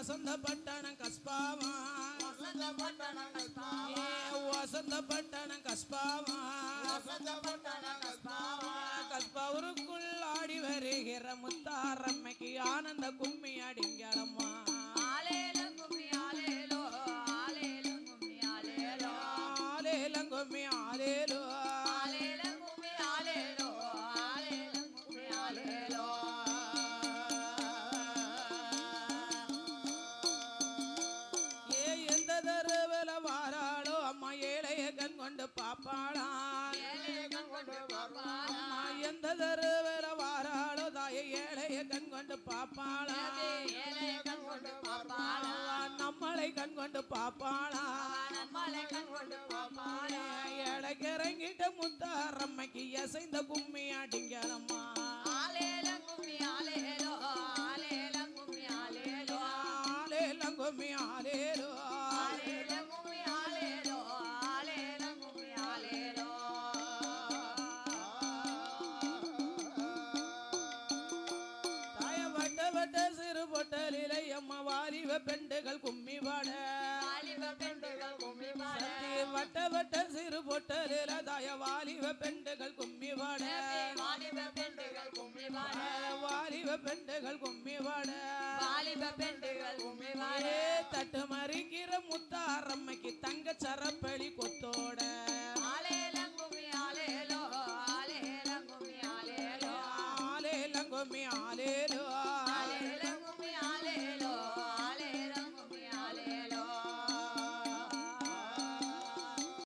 வசந்த பட்டணம் கஸ்பாவா வசந்த பட்டணம் கஸ்பாவா கஸ்பாவருக்குள் ஆடி வருகிற முத்தாரம்மைக்கு ஆனந்த கும்மி அடிங்களம்மா ஆலேலங்கும்மி ஆலேலோ ஆலேலங்கும்மி ஆலேலோ ஆலேலங்கும்மி ஆலேலோ ஆலேலங்கும்மி ஆலேலோ ஆலேலங்கும்மி ஆலேலோ எந்த தருவில வாராளோ அம்மா ஏழைய கண் கொண்டு பாப்பாளா அம்மா எந்த தருவில வாராளோ தாய ஏழைய கண் கொண்டு பாப்பாளா நம்மளை கண் கொண்டு பாப்பாளா ஏழைக்கு இறங்கிட்ட முத்தாரம்மைக்கு எசைந்த கும்மி அடிங்களம்மா ஆலேலங்கும்மி ஆலேலோ ஆலேலங்கும்மி ஆலேலோ ஆலேலங்கும்மி ஆலேலோ ஆலேலங்கும்மி ஆலேலோ ஆலேலங்கும்மி ஆலேலோ தாய வட்ட வட்ட சிறு பொட்டலிலை அம்மா வாலிப பெண்டுகள் கும்மி பாட வாலிப பெண்டுகள் கும்மி பாட வட்ட வட்ட சிறு பொட்டலில தாய வாலிப பெண்டுகள் கும்மி பாட வாலிப பெண்டுகள் கும்மி பாட வாலிப பெண்டுகள் கும்மி பாட வாலிப பெண்டுகள் கும்மி பாட தட்டு மறிக்கிற முத்தாரம்மைக்கு தங்க சரப்பளி கொத்தோட